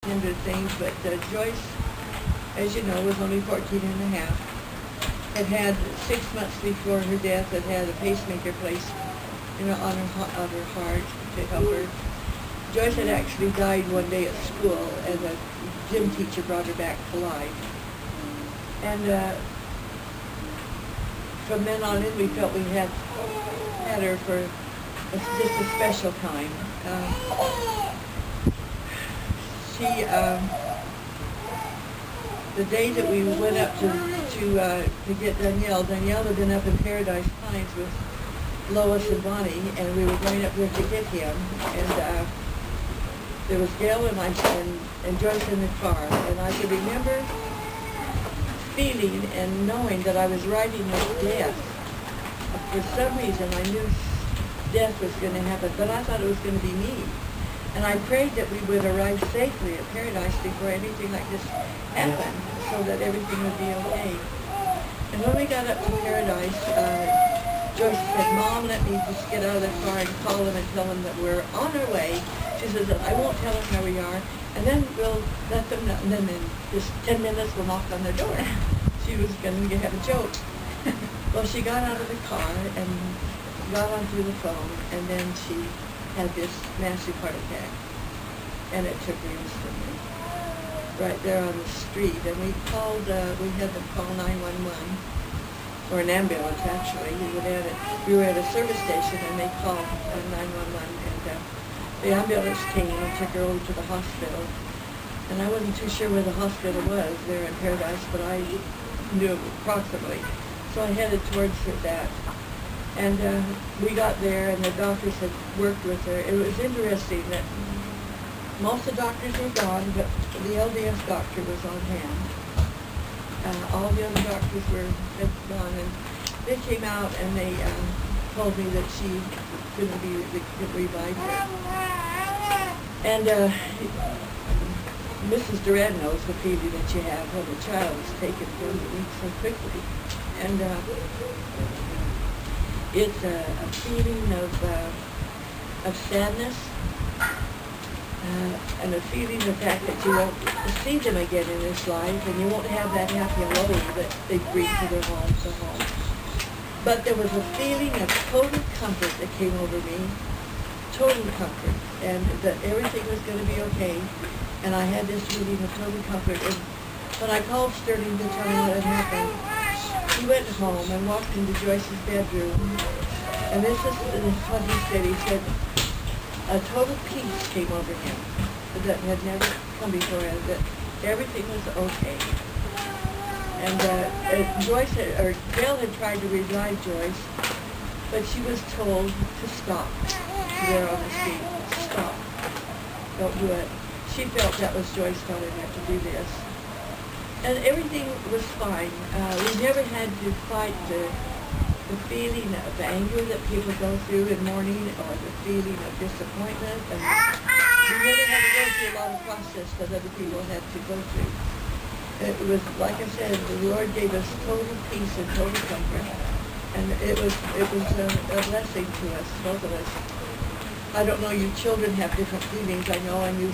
into things, but Joyce, as you know, was only 14 and a half. Had 6 months before her death, had a pacemaker placed, on her heart to help her. Joyce had actually died one day at school, and a gym teacher brought her back to life. And from then on in, we felt we had her for just a special time. The day that we went up to get Danielle had been up in Paradise Pines with Lois and Bonnie, and we were going up there to get him. And there was Gail and Joyce in the car, and I could remember feeling and knowing that I was riding with death. For some reason, I knew death was going to happen, but I thought it was going to be me. And I prayed that we would arrive safely at Paradise before anything like this happened, so that everything would be okay. And when we got up to Paradise, Joyce said, "Mom, let me just get out of the car and call them and tell them that we're on our way." She says, "I won't tell them where we are, and then we'll let them know. And then in just 10 minutes, we'll knock on their door." She was going to have a joke. Well, she got out of the car and got onto the phone, and then she had this massive heart attack, and it took her instantly, right there on the street. And we had them call 911, or an ambulance actually. We were at a service station, and they called 911, and the ambulance came and took her over to the hospital. And I wasn't too sure where the hospital was there in Paradise, but I knew approximately. So I headed towards that. And we got there, and the doctors had worked with her. It was interesting that most of the doctors were gone, but the LDS doctor was on hand. All the other doctors were gone, and they came out and they told me that she could revive her. And Mrs. Duran knows the feeling that you have when a child is taken from you so quickly. And it's a feeling of sadness, and a feeling of the fact that you won't see them again in this life, and you won't have that happy hello that they bring to their homes to home. But there was a feeling of total comfort that came over me, total comfort, and that everything was going to be okay. And I had this feeling of total comfort. And when I called Sterling to tell me what had happened, he went home and walked into Joyce's bedroom, and this is what he said. He said a total peace came over him that had never come before, and that everything was okay. And Gail had tried to revive Joyce, but she was told to stop there on the street. Stop. Don't do it. She felt that was Joyce telling her to do this. And everything was fine. We never had to fight the feeling of anger that people go through in mourning, or the feeling of disappointment. And we never had to go through a lot of process that other people had to go through. It was, like I said, the Lord gave us total peace and total comfort. And it was a blessing to us, both of us. I don't know, you children have different feelings. I know, and you